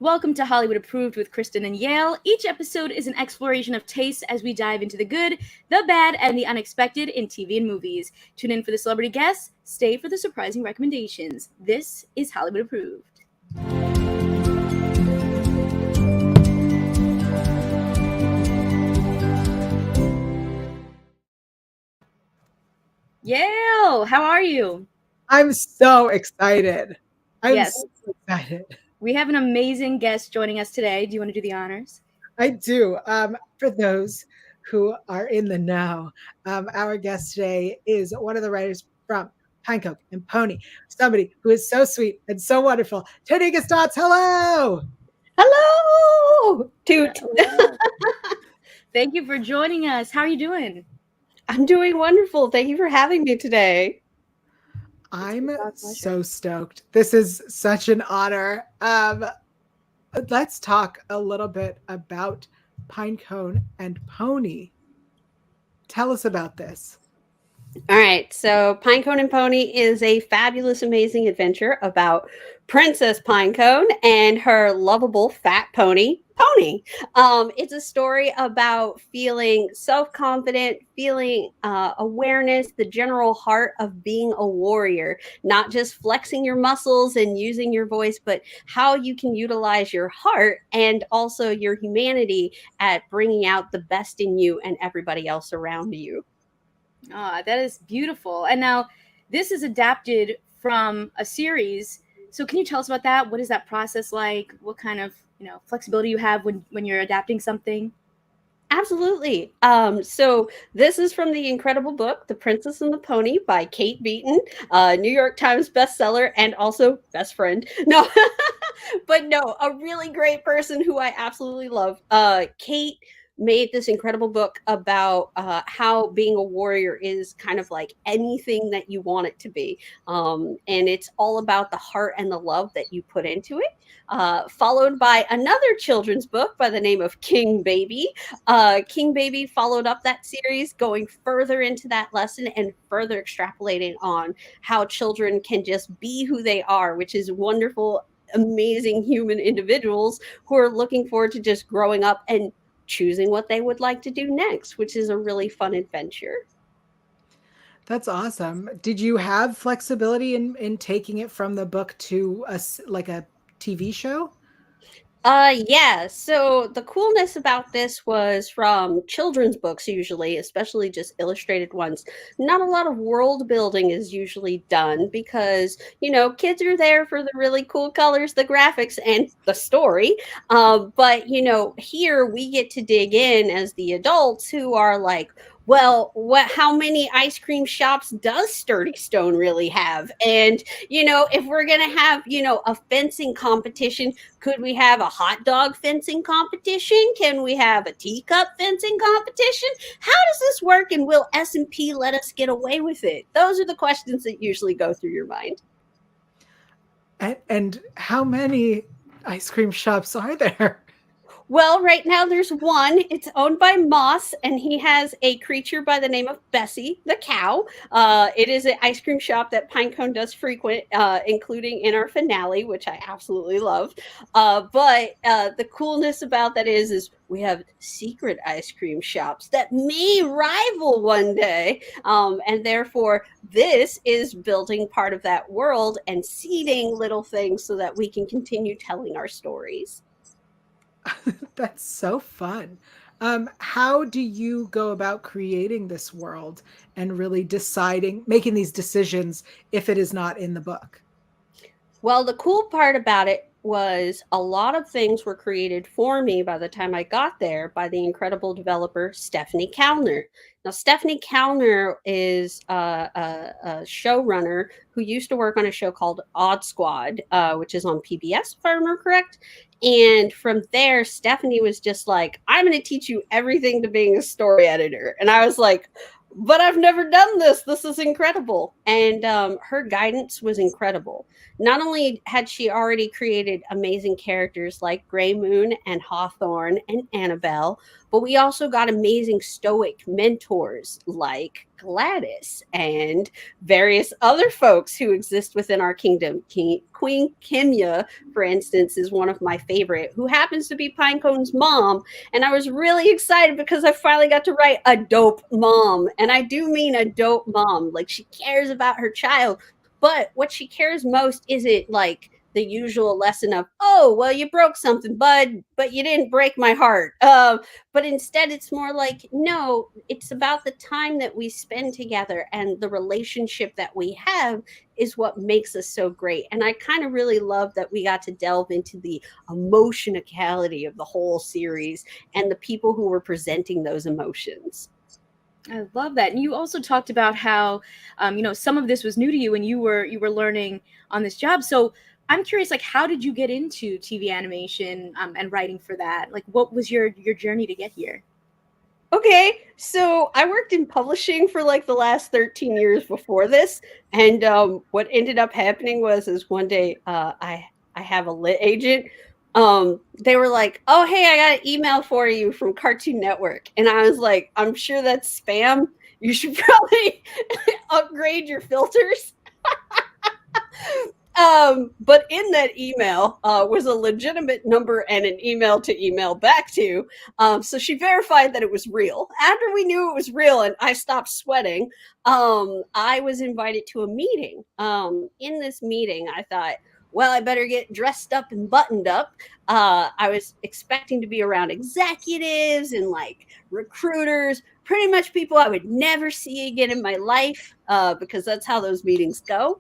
Welcome to Hollywood Approved with Kristen and Yael. Each episode is an exploration of taste as we dive into the good, the bad, and the unexpected in TV and movies. Tune in for the celebrity guests, stay for the surprising recommendations. This is Hollywood Approved. Yael, how are you? I'm so excited. Yes. So excited. We have an amazing guest joining us today. Do you want to do the honors? I do. For those who are in the know, our guest today is one of the writers from Pinecone and Pony, somebody who is so sweet and so wonderful. Taneka Stotts, hello. Hello. Toot. Hello. Thank you for joining us. How are you doing? I'm doing wonderful. Thank you for having me today. I'm so stoked. This is such an honor. Let's talk a little bit about Pinecone and Pony. Tell us about this. All right. So Pinecone and Pony is a fabulous, amazing adventure about Princess Pinecone and her lovable fat pony, Pony. It's a story about feeling self-confident, feeling awareness, the general heart of being a warrior, not just flexing your muscles and using your voice, but how you can utilize your heart and also your humanity at bringing out the best in you and everybody else around you. Ah, that is beautiful. And now this is adapted from a series. So can you tell us about that? What is that process like? What kind of, flexibility you have when you're adapting something? Absolutely. So this is from the incredible book, The Princess and the Pony by Kate Beaton, New York Times bestseller and also best friend. No, but no, a really great person who I absolutely love. Kate made this incredible book about how being a warrior is kind of like anything that you want it to be. And it's all about the heart and the love that you put into it. Followed by another children's book by the name of King Baby. King Baby followed up that series, going further into that lesson and further extrapolating on how children can just be who they are, which is wonderful, amazing human individuals who are looking forward to just growing up and choosing what they would like to do next, which is a really fun adventure. That's awesome. Did you have flexibility in taking it from the book to a TV show? Yeah. So the coolness about this was from children's books, usually, especially just illustrated ones. Not a lot of world building is usually done because, kids are there for the really cool colors, the graphics, and the story. But, here we get to dig in as the adults who are like, well, how many ice cream shops does Sturdy Stone really have? And, if we're going to have, a fencing competition, could we have a hot dog fencing competition? Can we have a teacup fencing competition? How does this work? And will S&P let us get away with it? Those are the questions that usually go through your mind. And how many ice cream shops are there? Well, right now there's one. It's owned by Moss, and he has a creature by the name of Bessie, the cow. It is an ice cream shop that Pinecone does frequent, including in our finale, which I absolutely love. But the coolness about that is we have secret ice cream shops that may rival one day. And therefore, this is building part of that world and seeding little things so that we can continue telling our stories. That's so fun. How do you go about creating this world and really making these decisions if it is not in the book? Well, the cool part about it was a lot of things were created for me by the time I got there by the incredible developer Stephanie Kalner. Now, Stephanie Kalner is a showrunner who used to work on a show called Odd Squad, which is on PBS, if I remember correct. And from there, Stephanie was just like, I'm going to teach you everything to being a story editor. And I was like, but I've never done this. This is incredible. And her guidance was incredible. Not only had she already created amazing characters like Gray Moon and Hawthorne and Annabelle, but we also got amazing stoic mentors like Gladys and various other folks who exist within our kingdom. Queen Kimya, for instance, is one of my favorite, who happens to be Pinecone's mom. And I was really excited because I finally got to write a dope mom. And I do mean a dope mom. Like, she cares about her child, but what she cares most isn't like the usual lesson of, oh, well, you broke something, bud, but you didn't break my heart. But instead, it's more like, no, it's about the time that we spend together, and the relationship that we have is what makes us so great. And I kind of really love that we got to delve into the emotionality of the whole series and the people who were presenting those emotions. I love that. And you also talked about how, some of this was new to you and you were learning on this job. So I'm curious, like, how did you get into TV animation and writing for that? Like, what was your journey to get here? Okay, so I worked in publishing for like the last 13 years before this, and what ended up happening is one day I have a lit agent. They were like, "Oh, hey, I got an email for you from Cartoon Network," and I was like, "I'm sure that's spam. You should probably upgrade your filters." But in that email was a legitimate number and an email to email back to. So she verified that it was real. After we knew it was real and I stopped sweating, I was invited to a meeting. In this meeting, I thought, well, I better get dressed up and buttoned up. I was expecting to be around executives and like recruiters, pretty much people I would never see again in my life, because that's how those meetings go.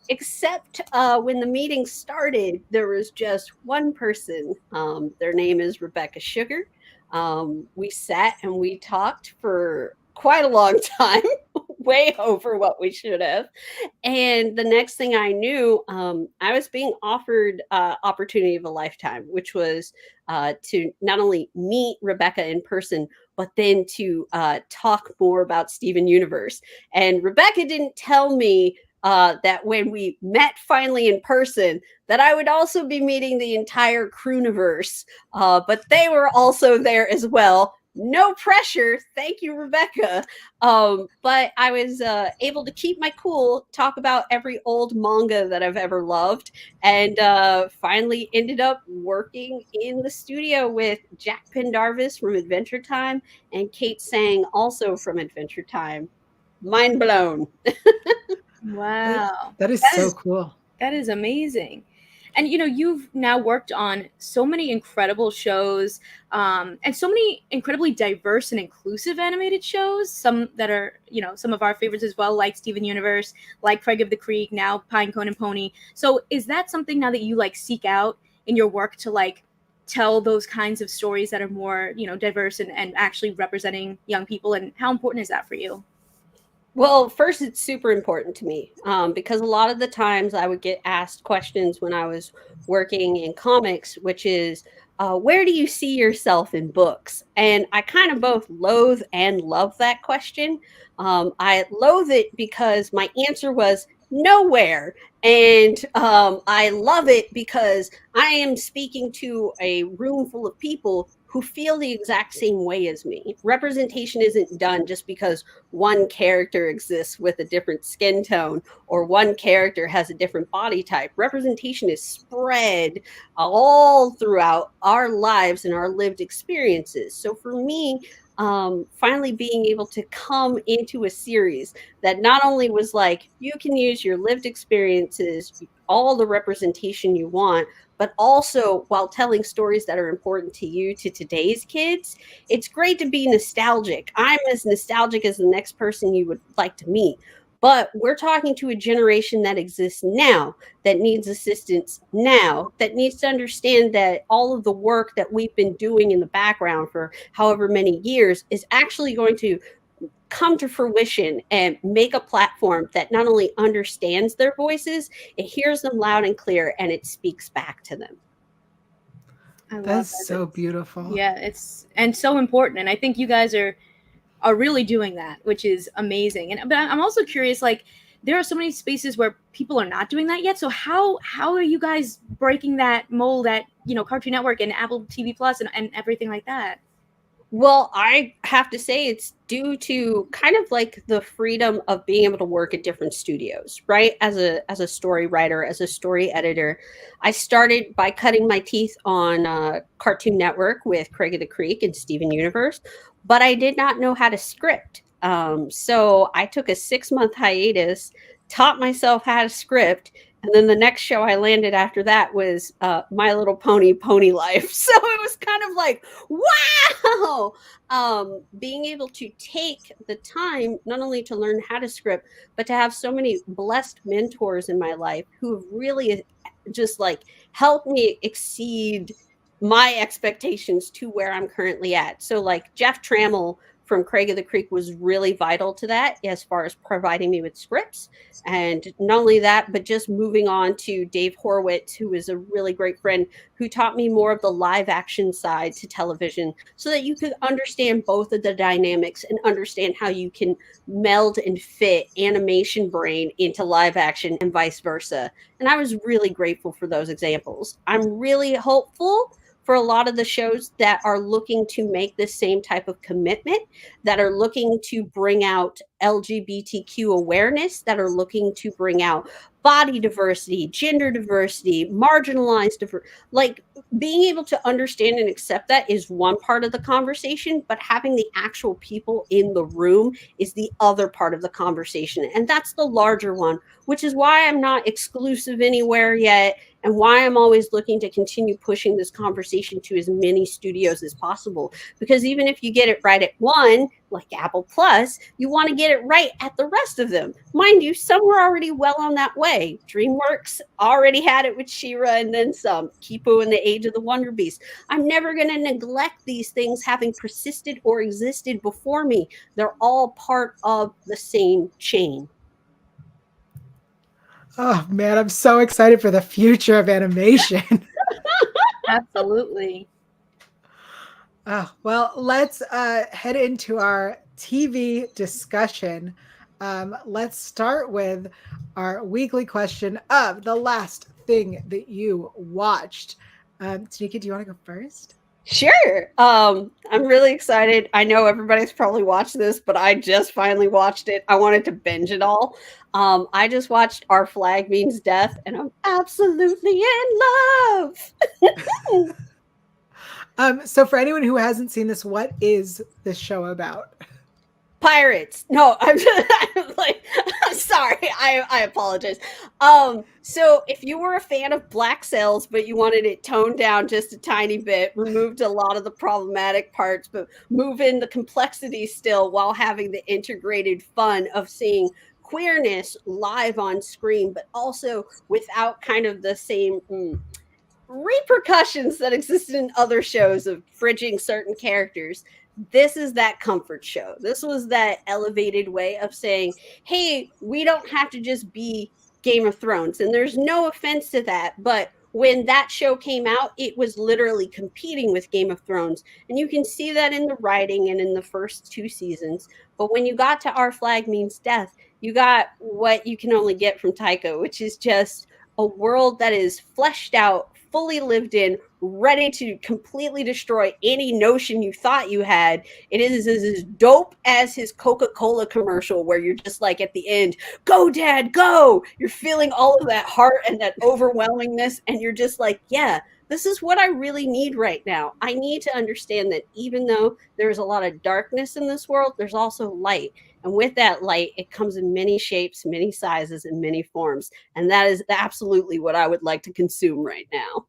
Except when the meeting started, there was just one person. Their name is Rebecca Sugar. We sat and we talked for quite a long time, way over what we should have. And the next thing I knew, I was being offered opportunity of a lifetime, which was to not only meet Rebecca in person, but then to talk more about Steven Universe. And Rebecca didn't tell me that when we met finally in person, that I would also be meeting the entire Crooniverse, but they were also there as well. No pressure. Thank you, Rebecca. But I was able to keep my cool, talk about every old manga that I've ever loved, and finally ended up working in the studio with Jack Pendarvis from Adventure Time and Kate Sang, also from Adventure Time. Mind blown. Wow. That is so cool. That is amazing. And you've now worked on so many incredible shows, and so many incredibly diverse and inclusive animated shows. Some that are, some of our favorites as well, like Steven Universe, like Craig of the Creek, now Pinecone and Pony. So is that something now that you like seek out in your work to like tell those kinds of stories that are more, diverse and actually representing young people? And how important is that for you? Well, first, it's super important to me, because a lot of the times I would get asked questions when I was working in comics, which is, where do you see yourself in books? And I kind of both loathe and love that question. I loathe it because my answer was nowhere. And I love it because I am speaking to a room full of people who feel the exact same way as me. Representation isn't done just because one character exists with a different skin tone or one character has a different body type. Representation is spread all throughout our lives and our lived experiences. So for me, finally being able to come into a series that not only was like, you can use your lived experiences, all the representation you want, but also while telling stories that are important to you, to today's kids, it's great to be nostalgic. I'm as nostalgic as the next person you would like to meet. But we're talking to a generation that exists now, that needs assistance now, that needs to understand that all of the work that we've been doing in the background for however many years is actually going to come to fruition and make a platform that not only understands their voices, it hears them loud and clear and it speaks back to them. That's so beautiful. Yeah, it's and so important. And I think you guys are really doing that, which is amazing. And but I'm also curious, like, there are so many spaces where people are not doing that yet. So how are you guys breaking that mold at Cartoon Network and Apple TV Plus and everything like that? Well, I have to say it's due to kind of like the freedom of being able to work at different studios, right? As a story writer, as a story editor, I started by cutting my teeth on Cartoon Network with Craig of the Creek and Steven Universe, but I did not know how to script. So I took a 6-month hiatus, taught myself how to script, and then the next show I landed after that was My Little Pony Pony Life. So it was kind of like, wow, being able to take the time not only to learn how to script, but to have so many blessed mentors in my life who have really just like helped me exceed my expectations to where I'm currently at. So like Jeff Trammell from Craig of the Creek was really vital to that as far as providing me with scripts. And not only that, but just moving on to Dave Horowitz, who is a really great friend who taught me more of the live action side to television so that you could understand both of the dynamics and understand how you can meld and fit animation brain into live action and vice versa. And I was really grateful for those examples. I'm really hopeful for a lot of the shows that are looking to make the same type of commitment, that are looking to bring out LGBTQ awareness, that are looking to bring out body diversity, gender diversity, marginalized diversity. Like being able to understand and accept that is one part of the conversation, but having the actual people in the room is the other part of the conversation. And that's the larger one, which is why I'm not exclusive anywhere yet and why I'm always looking to continue pushing this conversation to as many studios as possible. Because even if you get it right at one, like Apple Plus, you want to get it right at the rest of them. Mind you, some were already well on that way. DreamWorks already had it with She-Ra and then some. Kipo and the Age of the Wonder Beast. I'm never going to neglect these things having persisted or existed before me. They're all part of the same chain. Oh man, I'm so excited for the future of animation. Absolutely. Well, let's head into our TV discussion. Let's start with our weekly question of the last thing that you watched. Taneka, do you want to go first? Sure. I'm really excited. I know everybody's probably watched this, but I just finally watched it. I wanted to binge it all. I just watched Our Flag Means Death, and I'm absolutely in love. So for anyone who hasn't seen this, what is this show about? Pirates. No, I'm just I'm like, I'm sorry. I apologize. So if you were a fan of Black Sails, but you wanted it toned down just a tiny bit, removed a lot of the problematic parts, but move in the complexity still while having the integrated fun of seeing queerness live on screen, but also without kind of the same repercussions that existed in other shows of fridging certain characters. This is that comfort show. This was that elevated way of saying, hey, we don't have to just be Game of Thrones. And there's no offense to that, but when that show came out, it was literally competing with Game of Thrones. And you can see that in the writing and in the first 2 seasons. But when you got to Our Flag Means Death, you got what you can only get from Taika, which is just a world that is fleshed out, fully lived in, ready to completely destroy any notion you thought you had. It is as dope as his Coca-Cola commercial where you're just like at the end, go dad, go. You're feeling all of that heart and that overwhelmingness. And you're just like, yeah, this is what I really need right now. I need to understand that even though there's a lot of darkness in this world, there's also light. And with that light, it comes in many shapes, many sizes, and many forms. And that is absolutely what I would like to consume right now.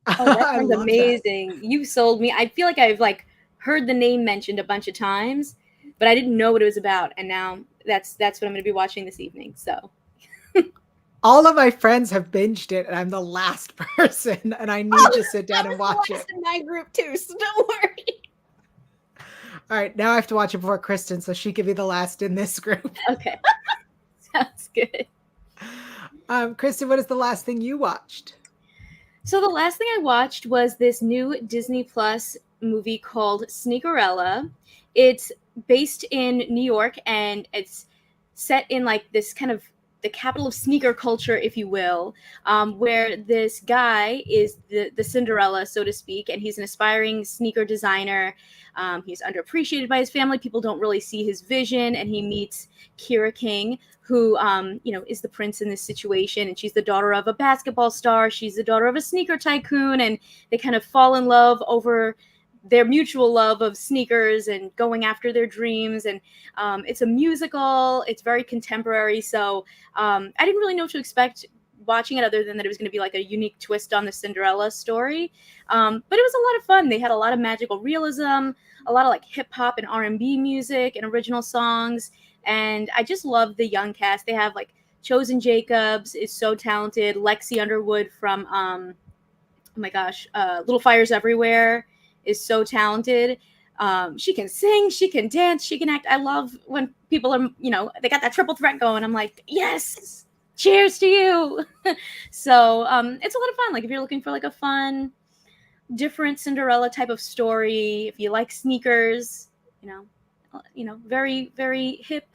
Oh, that sounds amazing. You sold me. I feel like I've heard the name mentioned a bunch of times, but I didn't know what it was about. And now that's what I'm going to be watching this evening. So all of my friends have binged it, and I'm the last person, and I need to sit down and watch it. In my group too, so don't worry. All right, now I have to watch it before Kristen, so she can be the last in this group. Okay, sounds good. Kristen, what is the last thing you watched? So the last thing I watched was this new Disney Plus movie called Sneakerella. It's based in New York, and it's set in this kind of the capital of sneaker culture, if you will, where this guy is the Cinderella, so to speak, and he's an aspiring sneaker designer. He's underappreciated by his family. People don't really see his vision, and he meets Kira King, who is the prince in this situation, and she's the daughter of a basketball star. She's the daughter of a sneaker tycoon, and they kind of fall in love over their mutual love of sneakers and going after their dreams. And it's a musical. It's very contemporary. So I didn't really know what to expect watching it, other than that it was going to be like a unique twist on the Cinderella story. But it was a lot of fun. They had a lot of magical realism, a lot of like hip hop and R&B music and original songs. And I just love the young cast. They have like Chosen Jacobs is so talented. Lexi Underwood from, oh my gosh, Little Fires Everywhere is so talented. She can sing, she can dance, she can act. I love when people are, they got that triple threat going. I'm like, yes, cheers to you. So it's a lot of fun. Like if you're looking for like a fun, different Cinderella type of story, if you like sneakers, very, very hip,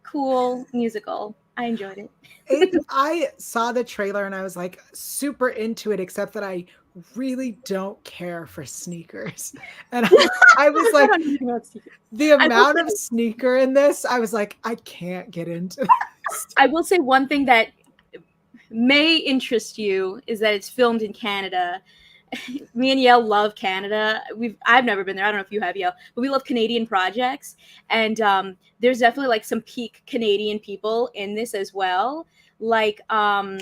cool musical. I enjoyed it. I saw the trailer and I was like super into it, except that I really don't care for sneakers. And I was like, the amount of sneaker in this, I was like, I can't get into this. I will say one thing that may interest you is that it's filmed in Canada. Me and Yael love Canada. I've never been there. I don't know if you have, Yael, but we love Canadian projects. And there's definitely like some peak Canadian people in this as well. Like Robin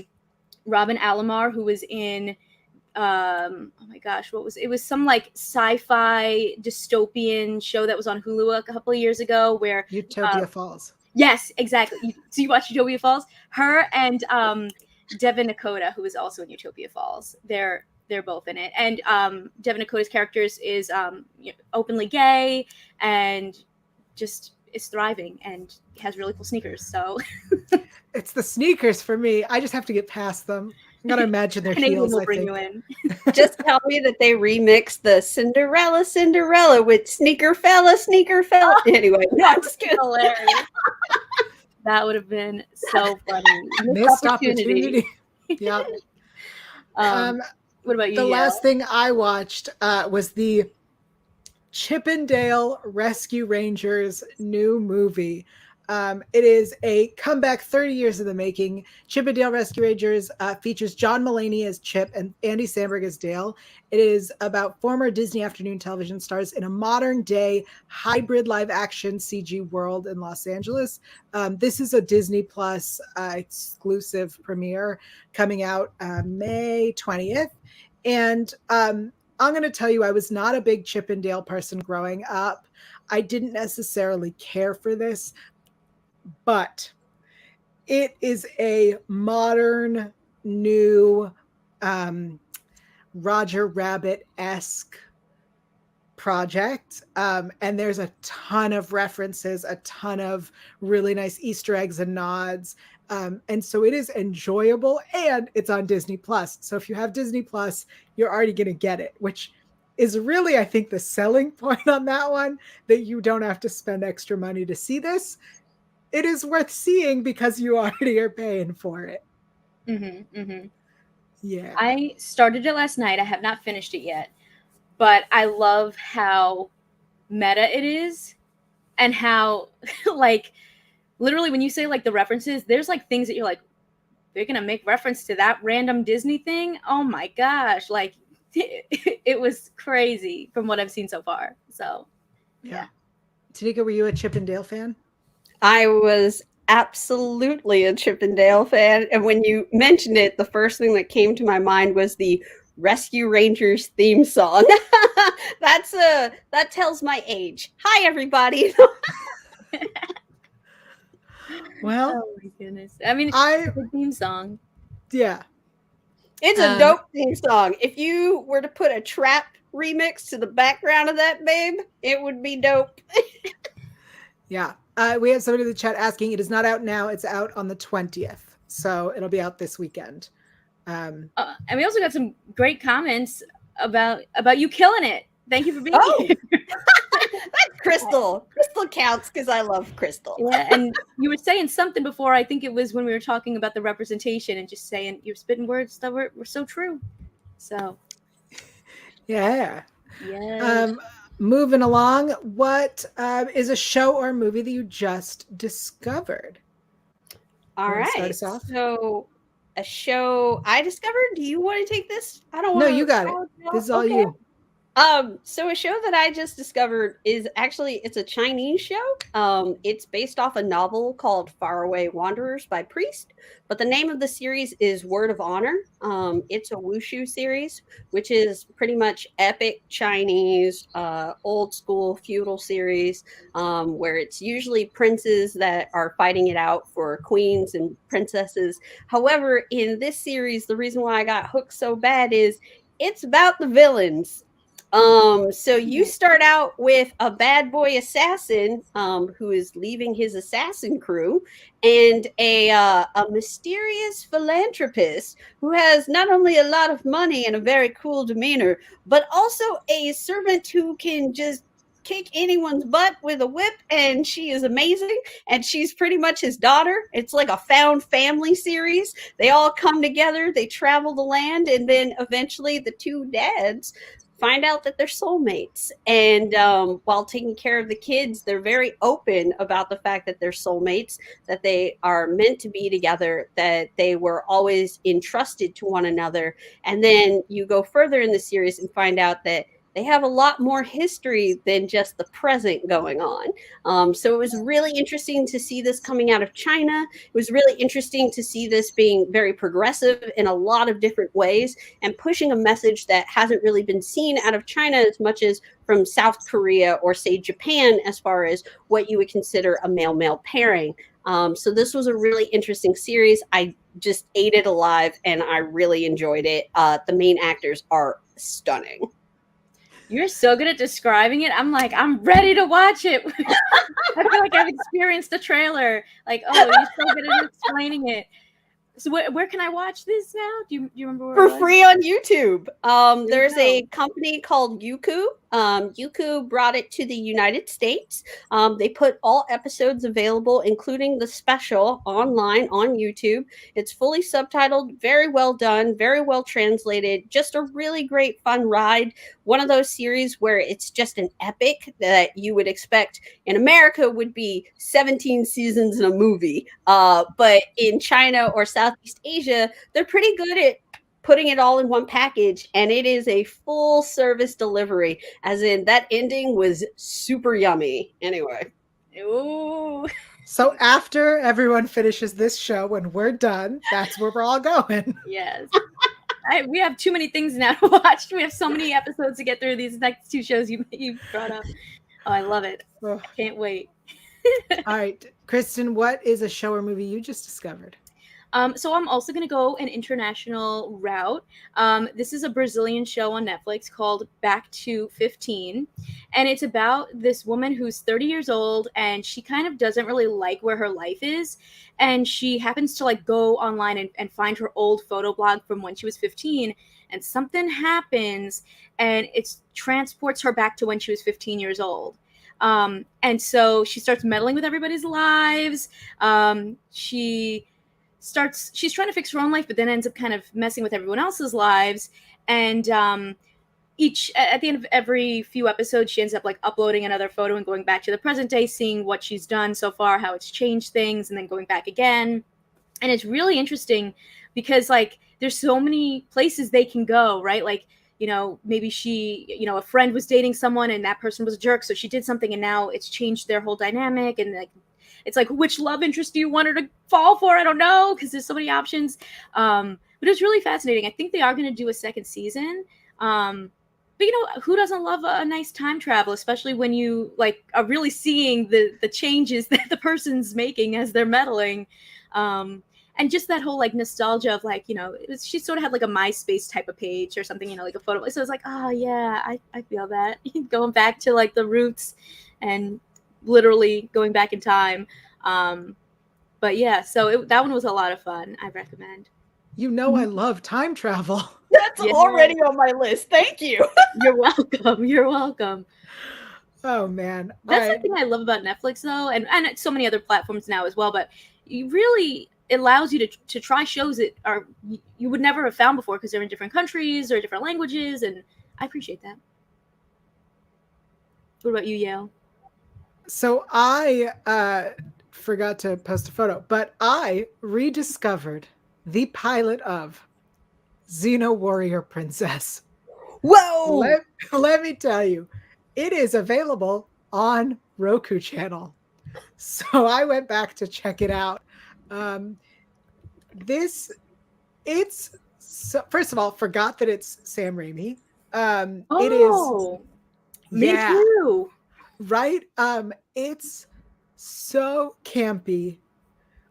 Alomar, who was in oh my gosh, it was some like sci-fi dystopian show that was on Hulu a couple of years ago where Utopia Falls. Yes, exactly. So you watch Utopia Falls? Her and Devin Nakota, who is also in Utopia Falls. They're both in it. And Devin Nakota's character is openly gay and just is thriving and has really cool sneakers. So it's the sneakers for me. I just have to get past them. I'm gonna imagine their heels. Will bring you in. Just tell me that they remixed the Cinderella with Sneaker Fella. Anyway, no, I'm just kidding. Hilarious. That would have been so funny. Missed opportunity. Yeah. What about you? The last thing I watched was the Chippendale Rescue Rangers new movie. It is a comeback 30 years in the making. Chippendale Rescue Rangers features John Mulaney as Chip and Andy Samberg as Dale. It is about former Disney afternoon television stars in a modern day hybrid live action CG world in Los Angeles. This is a Disney Plus exclusive premiere coming out May 20th. And I'm going to tell you, I was not a big Chippendale person growing up. I didn't necessarily care for this, but it is a modern, new, Roger Rabbit-esque project. And there's a ton of references, a ton of really nice Easter eggs and nods. And so it is enjoyable, and it's on Disney Plus. So if you have Disney Plus, you're already going to get it, which is really, I think, the selling point on that one, that you don't have to spend extra money to see this. It is worth seeing because you already are paying for it. Mm-hmm, mm-hmm. Yeah. I started it last night. I have not finished it yet, but I love how meta it is and how like literally when you say like the references, there's like things that you're like, they're going to make reference to that random Disney thing. Oh my gosh. Like it was crazy from what I've seen so far. So yeah. Taneka, were you a Chippendale fan? I was absolutely a Chippendale fan. And when you mentioned it, the first thing that came to my mind was the Rescue Rangers theme song. That tells my age. Hi, everybody. Well, oh my goodness. I mean, it's a theme song. Yeah. It's a dope theme song. If you were to put a trap remix to the background of that, babe, it would be dope. Yeah. We have somebody in the chat asking, it is not out now. It's out on the 20th. So it'll be out this weekend. And we also got some great comments about you killing it. Thank you for being here. That's Crystal. Crystal counts because I love Crystal. Yeah, and you were saying something before. I think it was when we were talking about the representation and just saying you're spitting words that were so true. So, Yeah. yes. Moving along, what is a show or movie that you just discovered? All You wanna right. start us off? So, a show I discovered. Do you want to take this? I don't No, want you got it. This is all Okay. you. So a show that I just discovered is actually it's a Chinese show. It's based off a novel called Faraway Wanderers by Priest, but the name of the series is Word of Honor. It's a wushu series, which is pretty much epic Chinese, old school feudal series, where it's usually princes that are fighting it out for queens and princesses. However, in this series, the reason why I got hooked so bad is it's about the villains. So you start out with a bad boy assassin who is leaving his assassin crew, and a mysterious philanthropist who has not only a lot of money and a very cool demeanor, but also a servant who can just kick anyone's butt with a whip, and she is amazing, and she's pretty much his daughter. It's like a found family series. They all come together, they travel the land, and then eventually the two dads find out that they're soulmates. And while taking care of the kids, they're very open about the fact that they're soulmates, that they are meant to be together, that they were always entrusted to one another. And then you go further in the series and find out that they have a lot more history than just the present going on. So it was really interesting to see this coming out of China. It was really interesting to see this being very progressive in a lot of different ways and pushing a message that hasn't really been seen out of China as much as from South Korea or, say, Japan, as far as what you would consider a male-male pairing. So this was a really interesting series. I just ate it alive, and I really enjoyed it. The main actors are stunning. You're so good at describing it. I'm like, I'm ready to watch it. I feel like I've experienced the trailer. Like, oh, you're so good at explaining it. So where can I watch this now? Do you remember where For free on YouTube? There's a company called Youku. Youku brought it to the United States. They put all episodes available, including the special, online on YouTube. It's fully subtitled, very well done, very well translated, just a really great fun ride. One of those series where it's just an epic that you would expect in America would be 17 seasons in a movie. But in China or Southeast Asia, they're pretty good at putting it all in one package, and it is a full service delivery, as in that ending was super yummy. Anyway. Ooh. So after everyone finishes this show, when we're done, that's where we're all going. Yes. We have too many things now to watch. We have so many episodes to get through these next two shows you brought up. Oh, I love it. I can't wait. All right. Kristen, what is a show or movie you just discovered? So I'm also going to go an international route. This is a Brazilian show on Netflix called Back to 15. And it's about this woman who's 30 years old, and she kind of doesn't really like where her life is. And she happens to like go online and find her old photo blog from when she was 15. And something happens, and it transports her back to when she was 15 years old. And so she starts meddling with everybody's lives. She's trying to fix her own life, but then ends up kind of messing with everyone else's lives. And at the end of every few episodes, she ends up like uploading another photo and going back to the present day, seeing what she's done so far, how it's changed things, and then going back again. And it's really interesting because like there's so many places they can go, right? Like, you know, maybe a friend was dating someone and that person was a jerk, so she did something and now it's changed their whole dynamic. And like, it's like, which love interest do you want her to fall for? I don't know, because there's so many options. But it's really fascinating. I think they are going to do a second season. But you know, who doesn't love a nice time travel, especially when you like are really seeing the changes that the person's making as they're meddling. And just that whole like nostalgia of like, you know, she sort of had like a MySpace type of page or something, you know, like a photo. So it's like, oh yeah, I feel that. Going back to like the roots and literally going back in time. But yeah, so that one was a lot of fun. I recommend. You know, I love time travel. That's already on my list. Thank you. You're welcome. You're welcome. Oh man. That's the thing I love about Netflix, though, and so many other platforms now as well. But it allows you to try shows that are you would never have found before because they're in different countries or different languages, and I appreciate that. What about you, Yael? So I forgot to post a photo, but I rediscovered the pilot of Xena Warrior Princess. Whoa! Let me tell you, it is available on Roku channel. So I went back to check it out. First of all, forgot that it's Sam Raimi. It is, me too. Right? It's so campy.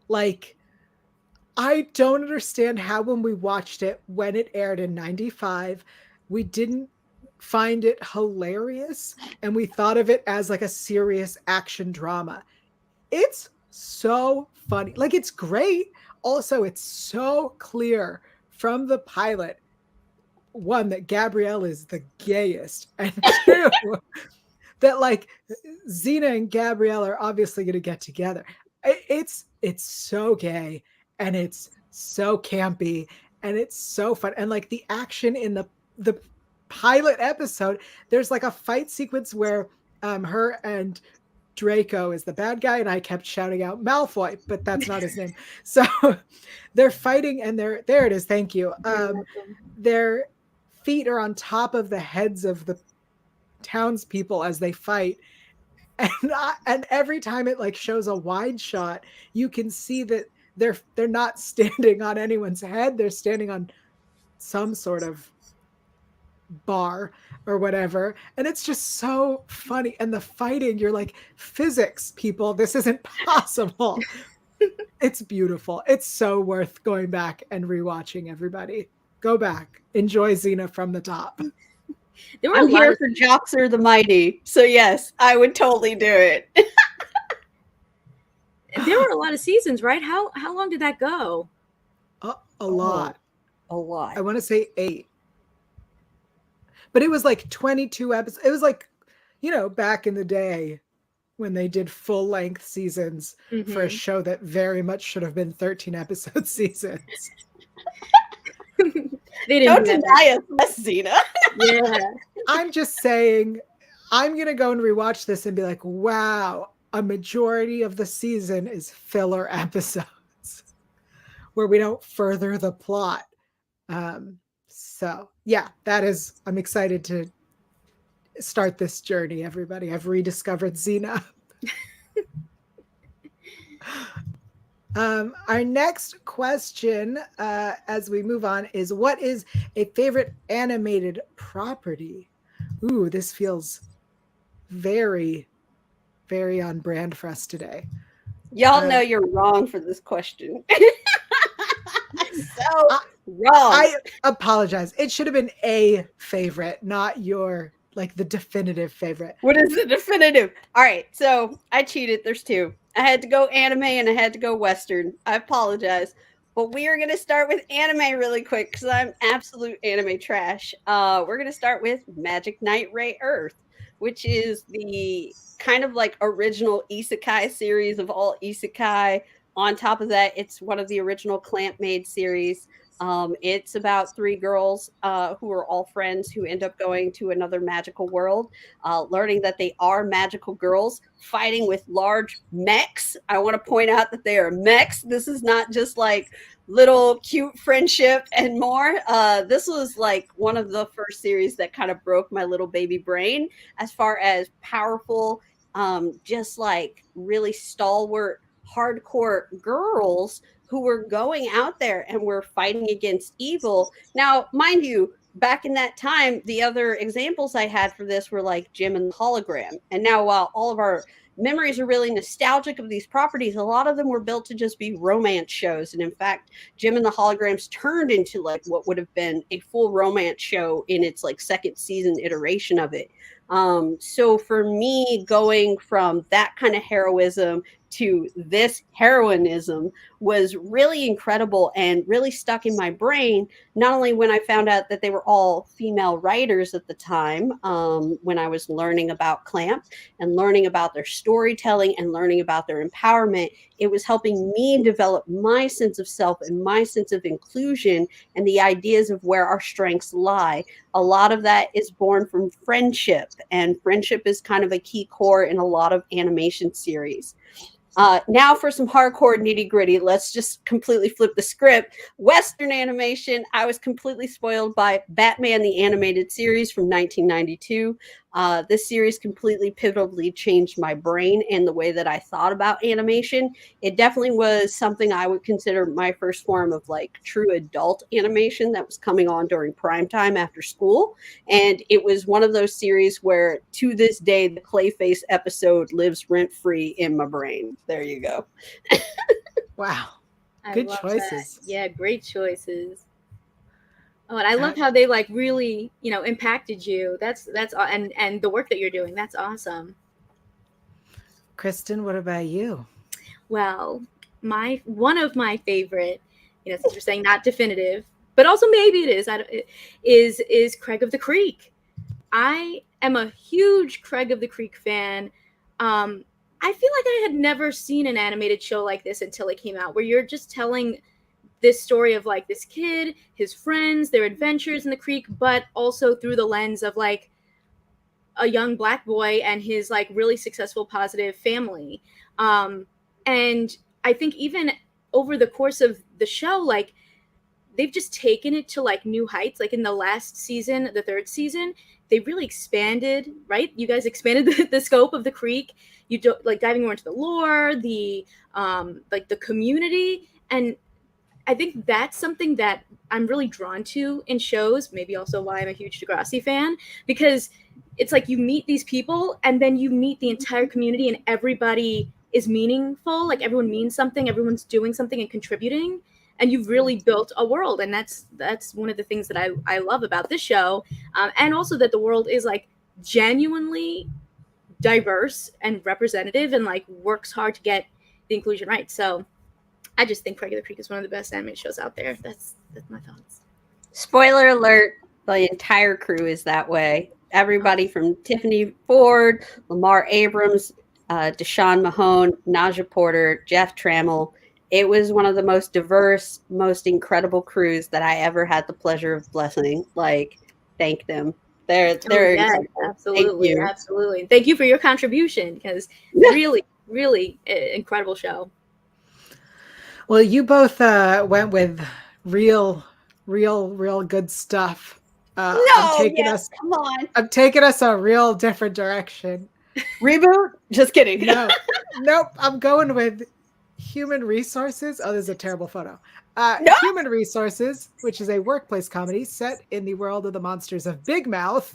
Like, I don't understand how when we watched it when it aired in 95, we didn't find it hilarious and we thought of it as like a serious action drama. It's so funny. Like, it's great. Also, it's so clear from the pilot, one, that Gabrielle is the gayest, and two, that like Xena and Gabrielle are obviously going to get together. It's so gay and it's so campy and it's so fun. And like the action in the pilot episode, there's like a fight sequence where her and Draco is the bad guy, and I kept shouting out Malfoy, but that's not his name. So they're fighting, and there it is. Thank you. Their feet are on top of the heads of the townspeople as they fight, and every time it like shows a wide shot, you can see that they're not standing on anyone's head. They're standing on some sort of bar or whatever, and it's just so funny. And the fighting, you're like, physics, people, this isn't possible. It's beautiful. It's so worth going back and rewatching. Everybody go back, enjoy Xena from the top. I'm here for Joxer the Mighty, so yes, I would totally do it. There were a lot of seasons, right? How long did that go? A lot. I want to say 8. But it was like 22 episodes. It was like, back in the day when they did full length seasons for a show that very much should have been 13 episode seasons. They didn't deny us, Xena. Yeah. I'm just saying, I'm going to go and rewatch this and be like, wow, a majority of the season is filler episodes where we don't further the plot. So yeah, I'm excited to start this journey, everybody. I've rediscovered Xena. Our next question, as we move on, is what is a favorite animated property? Ooh, this feels very, very on brand for us today. Y'all know you're wrong for this question. So wrong. I apologize. It should have been a favorite, not your the definitive favorite. What is the definitive? All right, so I cheated. There's 2. I had to go anime and I had to go Western. I apologize. But we are going to start with anime really quick because I'm absolute anime trash. We're going to start with Magic Knight Ray Earth, which is the kind of like original isekai series of all isekai. On top of that, it's one of the original Clamp-made series. It's about 3 girls who are all friends who end up going to another magical world, learning that they are magical girls fighting with large mechs. I want to point out that they are mechs. This is not just like little cute friendship and more. This was like one of the first series that kind of broke my little baby brain as far as powerful, just like really stalwart, hardcore girls who were going out there and were fighting against evil. Now, mind you, back in that time, the other examples I had for this were like Jim and the Hologram. And now, while all of our memories are really nostalgic of these properties, a lot of them were built to just be romance shows. And in fact, Jim and the Holograms turned into like what would have been a full romance show in its like second season iteration of it. So for me, going from that kind of heroism to this heroinism was really incredible and really stuck in my brain. Not only when I found out that they were all female writers at the time, when I was learning about Clamp and learning about their storytelling and learning about their empowerment, it was helping me develop my sense of self and my sense of inclusion and the ideas of where our strengths lie. A lot of that is born from friendship, and friendship is kind of a key core in a lot of animation series. Now for some hardcore nitty gritty. Let's just completely flip the script. Western animation. I was completely spoiled by Batman the Animated Series from 1992. This series completely pivotally changed my brain and the way that I thought about animation. It definitely was something I would consider my first form of like true adult animation that was coming on during prime time after school. And it was one of those series where to this day, the Clayface episode lives rent free in my brain. There you go. Wow. I Good love choices. That. Yeah, great choices. Oh, and I love how they like really, impacted you. That's and the work that you're doing. That's awesome. Kristen, what about you? Well, one of my favorite, since you're saying not definitive, but also maybe it is Craig of the Creek. I am a huge Craig of the Creek fan. I feel like I had never seen an animated show like this until it came out, where you're just telling this story of like this kid, his friends, their adventures in the creek, but also through the lens of like a young Black boy and his like really successful, positive family. And I think even over the course of the show, like they've just taken it to like new heights. Like in the last season, the third season, they really expanded, right? You guys expanded the scope of the creek. You do like diving more into the lore, the like the community. And I think that's something that I'm really drawn to in shows, maybe also why I'm a huge Degrassi fan, because it's like you meet these people and then you meet the entire community and everybody is meaningful. Like everyone means something, everyone's doing something and contributing. And you've really built a world. And that's one of the things that I love about this show. And also that the world is like genuinely diverse and representative and like works hard to get the inclusion right. So I just think Craig of the Creek is one of the best animated shows out there. That's my thoughts. Spoiler alert, the entire crew is that way. Everybody from Tiffany Ford, Lamar Abrams, Deshaun Mahone, Naja Porter, Jeff Trammell. It was one of the most diverse, most incredible crews that I ever had the pleasure of blessing. Like, thank them. They're incredible. Absolutely, absolutely. Thank you for your contribution, because really, really incredible show. Well, you both went with real good stuff. Come on. I'm taking us a real different direction. Reboot? Just kidding. No, nope. I'm going with Human Resources. Oh, this is a terrible photo. No! Human Resources, which is a workplace comedy set in the world of the monsters of Big Mouth.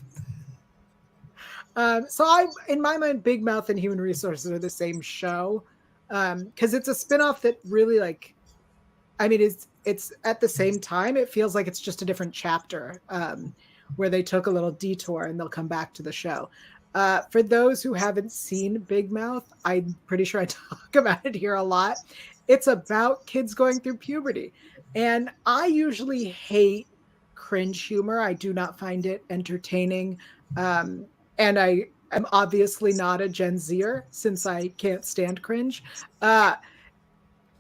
So in my mind, Big Mouth and Human Resources are the same show. Because it's a spinoff that really it's at the same time. It feels like it's just a different chapter where they took a little detour and they'll come back to the show. For those who haven't seen Big Mouth, I'm pretty sure I talk about it here a lot. It's about kids going through puberty. And I usually hate cringe humor. I do not find it entertaining. And I am obviously not a Gen Zer since I can't stand cringe.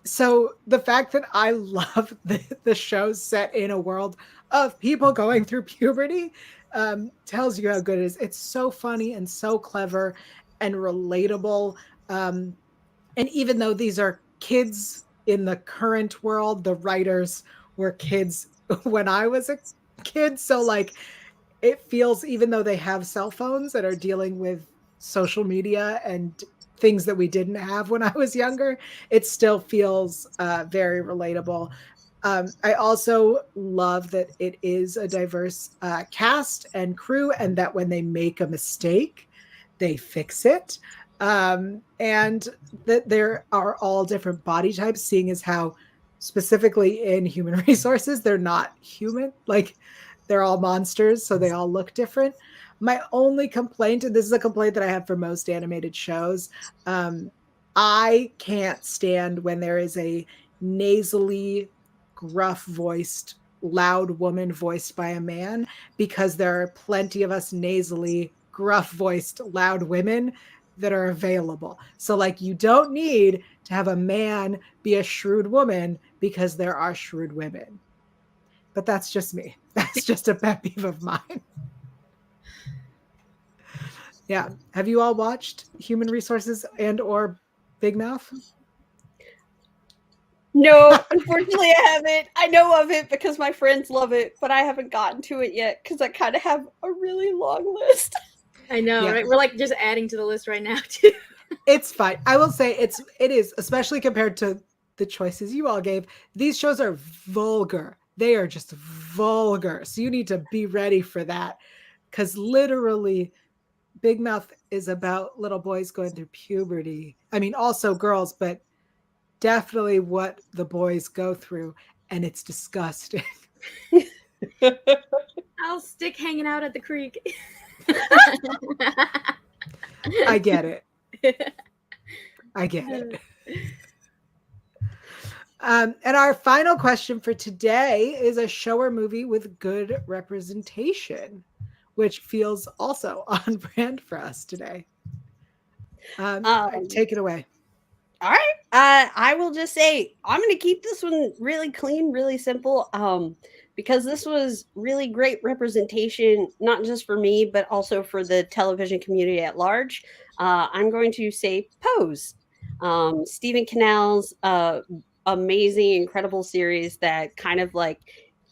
So the fact that I love the show set in a world of people going through puberty tells you how good it is. It's so funny and so clever and relatable. And even though these are kids in the current world, the writers were kids when I was a kid. So like it feels, even though they have cell phones that are dealing with social media and things that we didn't have when I was younger, it still feels very relatable. I also love that it is a diverse cast and crew, and that when they make a mistake, they fix it. And that there are all different body types, seeing as how specifically in Human Resources, they're not human. Like they're all monsters, so they all look different. My only complaint, and this is a complaint that I have for most animated shows, I can't stand when there is a nasally, gruff-voiced, loud woman voiced by a man, because there are plenty of us nasally, gruff-voiced, loud women that are available. So like, you don't need to have a man be a shrewd woman because there are shrewd women. But that's just me. That's just a pet peeve of mine. Yeah. Have you all watched Human Resources and or Big Mouth? No, unfortunately, I haven't. I know of it because my friends love it, but I haven't gotten to it yet because I kind of have a really long list. I know, right? We're like just adding to the list right now, too. It's fine. I will say it is, especially compared to the choices you all gave. These shows are vulgar. They are just vulgar. So you need to be ready for that. Because literally, Big Mouth is about little boys going through puberty. I mean, also girls, but definitely what the boys go through. And it's disgusting. I'll stick hanging out at the creek. I get it. I get it. And our final question for today is a show or movie with good representation, which feels also on brand for us today. Take it away. All right. I will just say I'm going to keep this one really clean, really simple, because this was really great representation, not just for me, but also for the television community at large. I'm going to say Pose. Stephen Cannell's amazing, incredible series that kind of like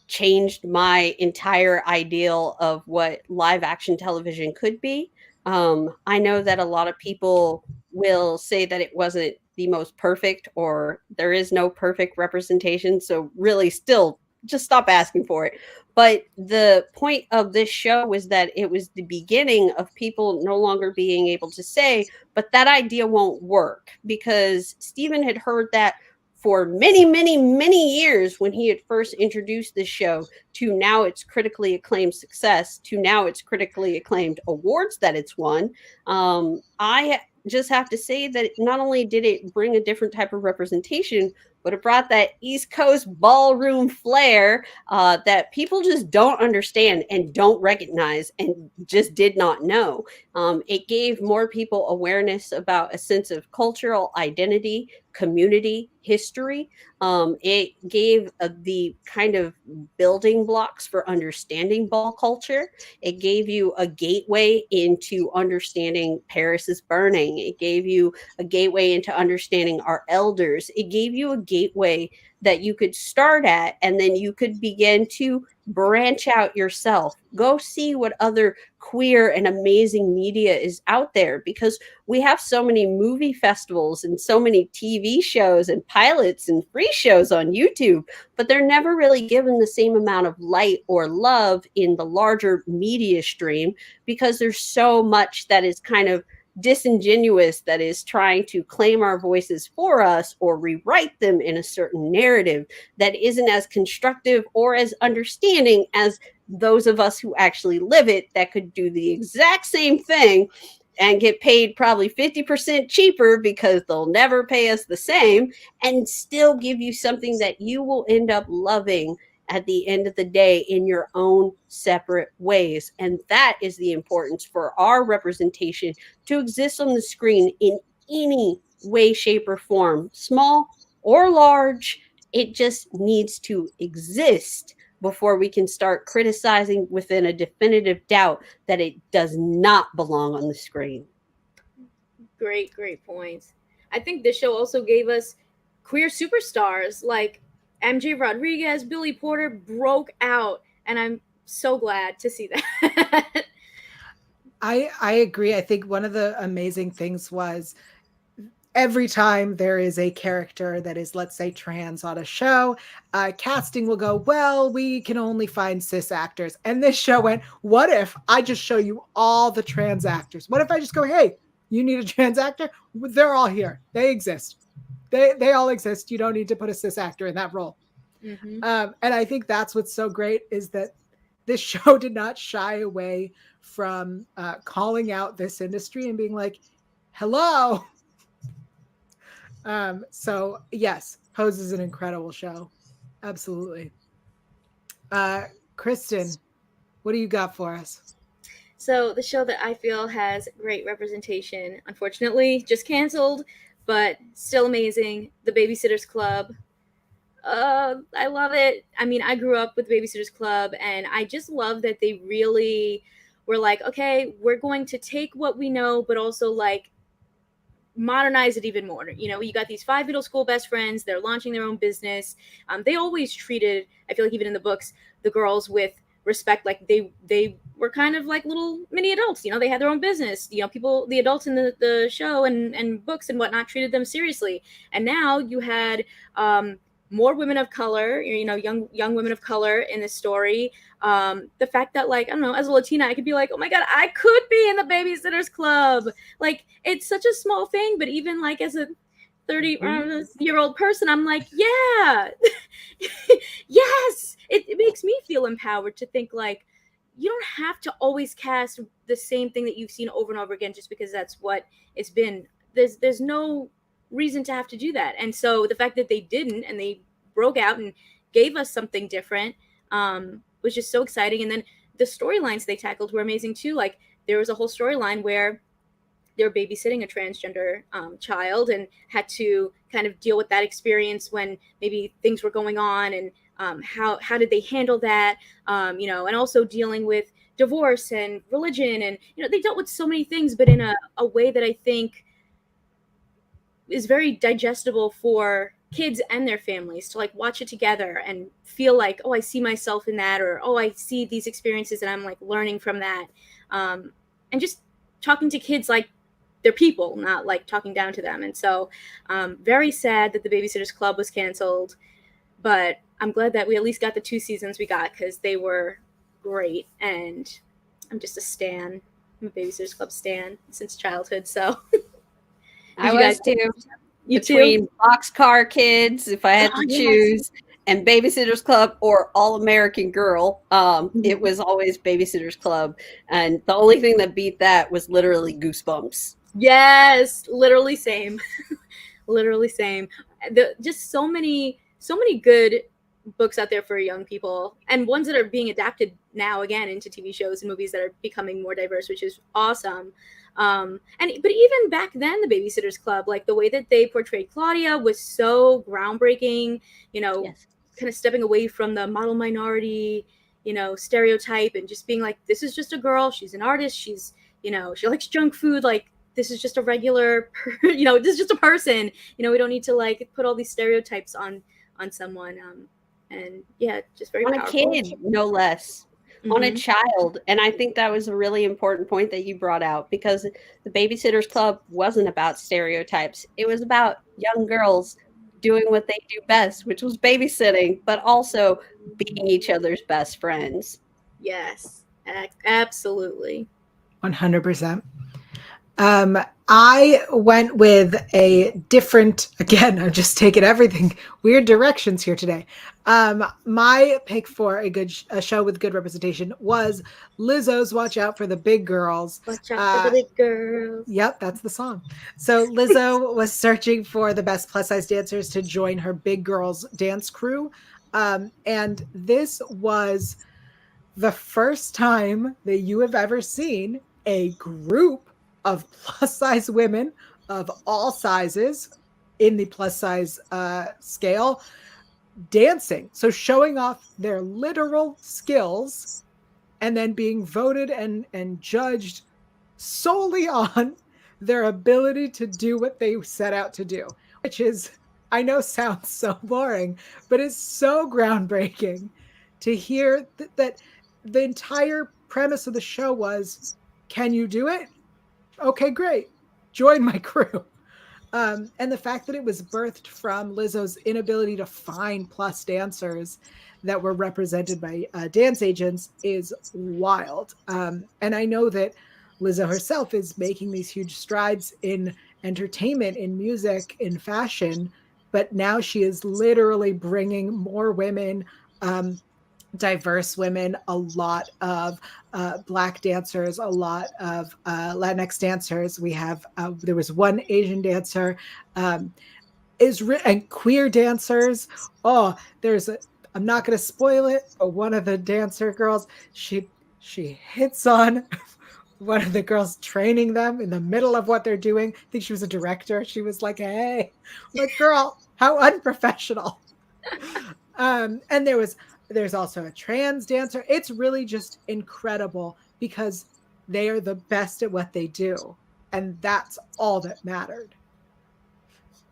changed my entire ideal of what live action television could be. I know that a lot of people will say that it wasn't the most perfect, or there is no perfect representation. So really still just stop asking for it. But the point of this show was that it was the beginning of people no longer being able to say, but that idea won't work, because Stephen had heard that for many, many, many years when he had first introduced this show, to now its critically acclaimed success, to now its critically acclaimed awards that it's won. I just have to say that not only did it bring a different type of representation, but it brought that East Coast ballroom flair that people just don't understand and don't recognize and just did not know. It gave more people awareness about a sense of cultural identity, community, history. It gave the kind of building blocks for understanding ball culture. It gave you a gateway into understanding Paris is Burning. It gave you a gateway into understanding our elders. It gave you a gateway that you could start at, and then you could begin to branch out yourself. Go see what other queer and amazing media is out there, because we have so many movie festivals and so many TV shows and pilots and free shows on YouTube, but they're never really given the same amount of light or love in the larger media stream, because there's so much that is kind of disingenuous, that is trying to claim our voices for us or rewrite them in a certain narrative that isn't as constructive or as understanding as those of us who actually live it, that could do the exact same thing and get paid probably 50% cheaper because they'll never pay us the same, and still give you something that you will end up loving at the end of the day in your own separate ways. And that is the importance for our representation to exist on the screen in any way, shape, or form, small or large. It just needs to exist before we can start criticizing within a definitive doubt that it does not belong on the screen. Great points. I think this show also gave us queer superstars like MJ Rodriguez. Billy Porter broke out, and I'm so glad to see that. I agree. I think one of the amazing things was every time there is a character that is, let's say, trans on a show, casting will go, well, we can only find cis actors. And this show went, what if I just show you all the trans actors? What if I just go, hey, you need a trans actor? They're all here. They exist. They all exist. You don't need to put a cis actor in that role. Mm-hmm. And I think that's what's so great, is that this show did not shy away from calling out this industry and being like, hello, So yes, Pose is an incredible show. Absolutely. Kristen, what do you got for us? So the show that I feel has great representation, unfortunately, just canceled, but still amazing. The Babysitters Club. I love it. I mean, I grew up with Babysitters Club, and I just love that they really were like, okay, we're going to take what we know, but also like modernize it even more. You know, you got these five middle school best friends. They're launching their own business. They always treated, I feel like even in the books, the girls with respect. Like they were kind of like little mini adults. You know, they had their own business. You know, people, the adults in the show and books and whatnot treated them seriously. And now you had more women of color. You know, young women of color in this story. The fact that, like, I don't know, as a Latina, I could be like, oh my god, I could be in the Babysitters Club. Like, it's such a small thing, but even like as a 30-year-old person, I'm like, yeah, yes. It makes me feel empowered to think like, you don't have to always cast the same thing that you've seen over and over again just because that's what it's been. There's no reason to have to do that. And so the fact that they didn't, and they broke out and gave us something different, was just so exciting. And then the storylines they tackled were amazing too. Like, there was a whole storyline where they were babysitting a transgender child and had to kind of deal with that experience when maybe things were going on, and how did they handle that, you know, and also dealing with divorce and religion, and you know, they dealt with so many things, but in a way that I think is very digestible for kids and their families to like watch it together and feel like, oh, I see myself in that, or oh, I see these experiences and I'm like learning from that, and just talking to kids like they're people, not like talking down to them. And so very sad that the Babysitters Club was canceled, but I'm glad that we at least got the 2 seasons we got, because they were great. And I'm just a stan. I'm a Babysitters Club stan since childhood. So I was too. You Between too? Boxcar Kids, if I had to Yes. choose, and Babysitters Club or All American Girl, it was always Babysitters Club. And the only thing that beat that was literally Goosebumps. Yes, literally same. Literally same. Just so many good books out there for young people, and ones that are being adapted now again into TV shows and movies that are becoming more diverse, which is awesome. But even back then, the Babysitters Club, like the way that they portrayed Claudia was so groundbreaking. You know, Yes. kind of stepping away from the model minority, you know, stereotype, and just being like, this is just a girl. She's an artist. She's, you know, she likes junk food. Like, this is just a regular, you know, this is just a person. You know, we don't need to like put all these stereotypes on someone. And yeah, just very On powerful. a kid, no less. On a child. And I think that was a really important point that you brought out, because the Babysitters Club wasn't about stereotypes. It was about young girls doing what they do best, which was babysitting, but also being each other's best friends. Yes, absolutely. 100%. I went with a different, again, I'm just taking everything weird directions here today. My pick for a show with good representation was Lizzo's Watch Out for the Big Girls. Watch out for the big girls. Yep, that's the song. So Lizzo was searching for the best plus size dancers to join her Big Girls dance crew. And this was the first time that you have ever seen a group of plus size women of all sizes in the plus size scale dancing. So showing off their literal skills and then being voted and judged solely on their ability to do what they set out to do, which is, I know sounds so boring, but it's so groundbreaking to hear that the entire premise of the show was, can you do it? Okay, great. Join my crew. And the fact that it was birthed from Lizzo's inability to find plus dancers that were represented by dance agents is wild. And I know that Lizzo herself is making these huge strides in entertainment, in music, in fashion, but now she is literally bringing more women, diverse women, a lot of Black dancers, a lot of Latinx dancers. We have, there was one Asian dancer. and queer dancers. Oh, I'm not going to spoil it, but one of the dancer girls, she hits on one of the girls training them in the middle of what they're doing. I think she was a director. She was like, "Hey," like, girl, how unprofessional. And there's also a trans dancer. It's really just incredible because they are the best at what they do, and that's all that mattered.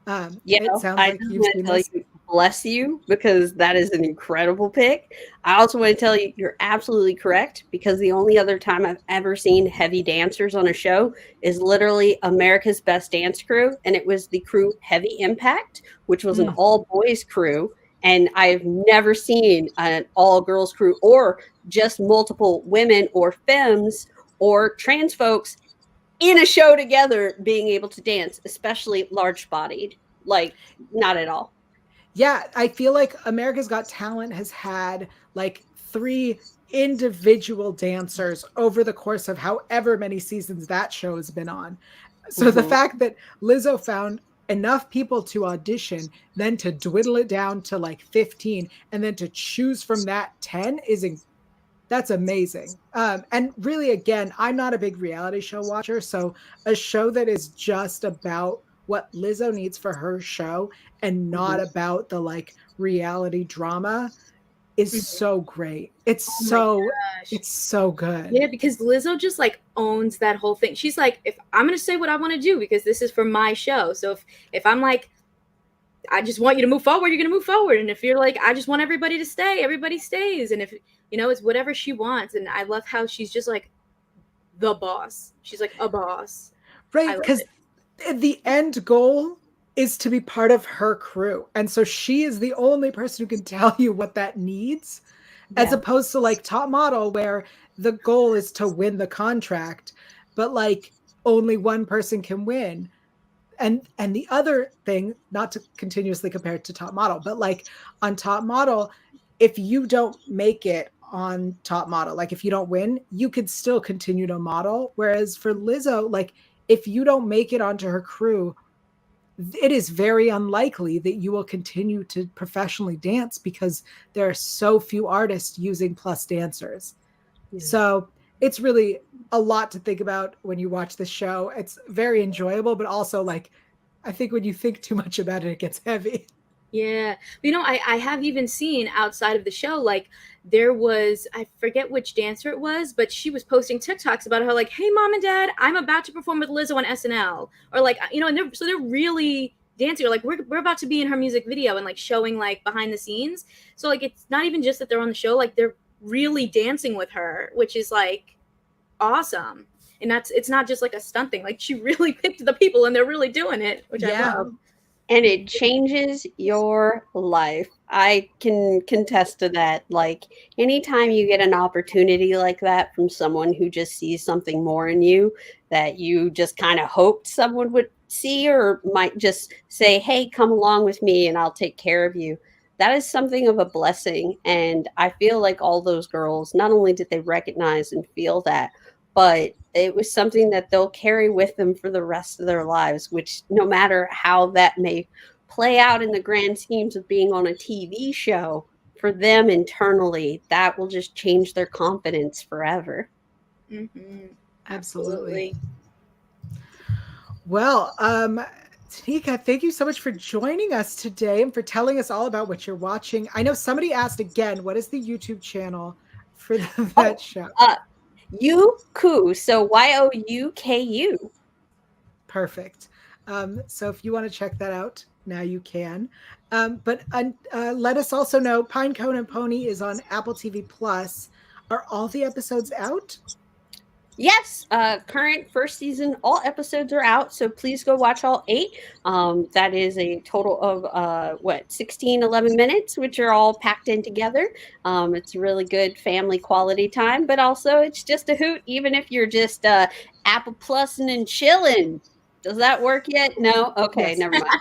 It sounds like you've seen this. Bless you, because that is an incredible pick. I also want to tell you, you're absolutely correct, because the only other time I've ever seen heavy dancers on a show is literally America's Best Dance Crew, and it was the crew Heavy Impact, which was an all-boys crew, and I've never seen an all-girls crew or just multiple women or femmes or trans folks in a show together being able to dance, especially large-bodied. Like, not at all. Yeah, I feel like America's Got Talent has had like 3 individual dancers over the course of however many seasons that show has been on. So the fact that Lizzo found enough people to audition, then to dwindle it down to like 15, and then to choose from that 10 that's amazing. And really, again, I'm not a big reality show watcher, so a show that is just about what Lizzo needs for her show and not about the like reality drama is so great. It's so good. Yeah, because Lizzo just like owns that whole thing. She's like, if I'm gonna say what I want to do because this is for my show. So if I'm like, I just want you to move forward, you're gonna move forward. And if you're like, I just want everybody to stay, everybody stays. And if it's whatever she wants. And I love how she's just like the boss. She's like a boss. Right, because the end goal is to be part of her crew. And so she is the only person who can tell you what that needs, as opposed to like Top Model, where the goal is to win the contract, but like only one person can win. And the other thing, not to continuously compare it to Top Model, but like on Top Model, if you don't make it on Top Model, like if you don't win, you could still continue to model. Whereas for Lizzo, like if you don't make it onto her crew, it is very unlikely that you will continue to professionally dance because there are so few artists using plus dancers. So it's really a lot to think about when you watch the show. It's very enjoyable, but also like, I think when you think too much about it, it gets heavy. Yeah. I have even seen outside of the show, like there was, I forget which dancer it was, but she was posting TikToks about how like, hey, mom and dad, I'm about to perform with Lizzo on SNL. Or like, and they're really dancing. Or like, we're about to be in her music video and like showing like behind the scenes. So like, it's not even just that they're on the show, like they're really dancing with her, which is like awesome. And it's not just like a stunt thing. Like she really picked the people and they're really doing it, which I love. And it changes your life. I can contest to that. Like anytime you get an opportunity like that from someone who just sees something more in you that you just kind of hoped someone would see, or might just say, hey, come along with me and I'll take care of you. That is something of a blessing. And I feel like all those girls, not only did they recognize and feel that, but it was something that they'll carry with them for the rest of their lives, which no matter how that may play out in the grand schemes of being on a TV show, for them internally, that will just change their confidence forever. Mm-hmm. Absolutely. Well, Taneka, thank you so much for joining us today and for telling us all about what you're watching. I know somebody asked again, what is the YouTube channel for that show? Youku, so Youku. Perfect. So if you want to check that out, now you can. But let us also know, Pinecone and Pony is on Apple TV Plus. Are all the episodes out? Yes, current first season, all episodes are out, so please go watch all 8. That is a total of 16, 11 minutes, which are all packed in together. It's a really good family quality time, but also it's just a hoot, even if you're just Apple Plusing and chilling. Does that work yet? No? Okay, yes. Never mind.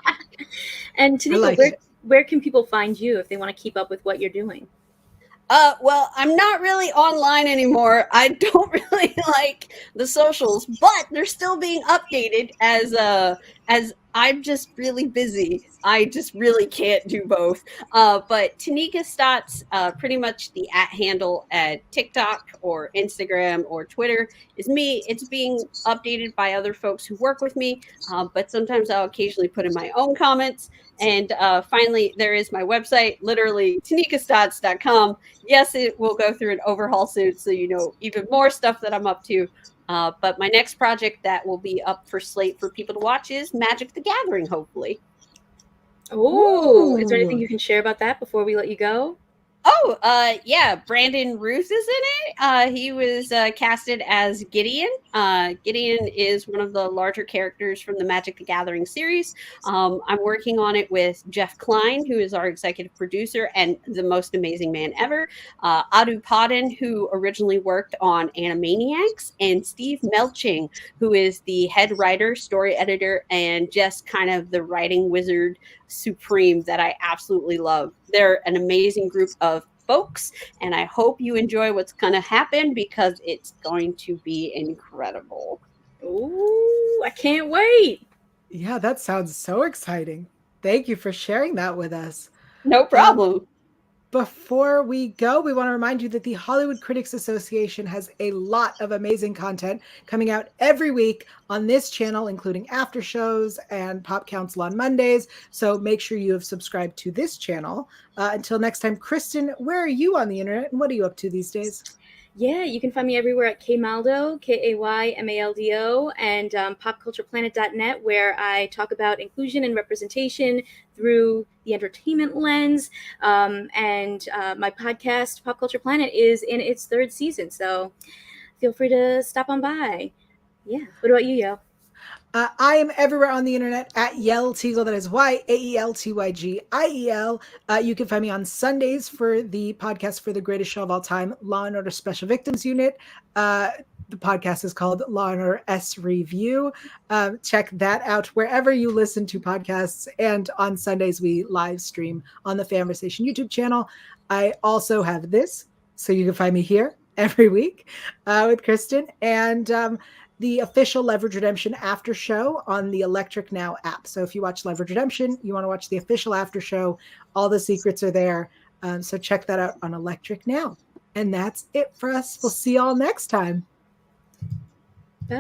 And Taneka, where can people find you if they want to keep up with what you're doing? Well, I'm not really online anymore. I don't really like the socials, but they're still being updated as as I'm just really busy. I just really can't do both. But Taneka Stotts, pretty much the @ handle at TikTok or Instagram or Twitter is me. It's being updated by other folks who work with me, but sometimes I'll occasionally put in my own comments. And finally, there is my website, literally tanekastotts.com. Yes, it will go through an overhaul soon, so you know even more stuff that I'm up to. But my next project that will be up for slate for people to watch is Magic the Gathering, hopefully. Oh, is there anything you can share about that before we let you go? Oh, yeah, Brandon Ruth is in it. He was casted as Gideon. Gideon is one of the larger characters from the Magic the Gathering series. I'm working on it with Jeff Klein, who is our executive producer and the most amazing man ever. Adu Podden, who originally worked on Animaniacs, and Steve Melching, who is the head writer, story editor, and just kind of the writing wizard supreme that I absolutely love. They're an amazing group of folks, and I hope you enjoy what's going to happen because it's going to be incredible. Oh, I can't wait. Yeah, that sounds so exciting. Thank you for sharing that with us. No problem. Before we go, we want to remind you that the Hollywood Critics Association has a lot of amazing content coming out every week on this channel, including after shows and Pop Council on Mondays. So make sure you have subscribed to this channel. Until next time, Kristen, where are you on the internet and what are you up to these days? Yeah, you can find me everywhere at Kaymaldo, Kaymaldo, and popcultureplanet.net, where I talk about inclusion and representation through the entertainment lens. And my podcast, Pop Culture Planet, is in its 3rd season, so feel free to stop on by. Yeah. What about you, Yael? I am everywhere on the internet at Yael Tygiel. That is YAELTYGIEL. You can find me on Sundays for the podcast for the greatest show of all time, Law and Order Special Victims Unit. The podcast is called Law and Order S Review. Check that out wherever you listen to podcasts. And on Sundays, we live stream on the Fanversation YouTube channel. I also have this, so you can find me here every week with Kristen. And the official Leverage Redemption after show on the Electric Now app. So if you watch Leverage Redemption, you want to watch the official after show, all the secrets are there. So check that out on Electric Now. And that's it for us. We'll see y'all next time.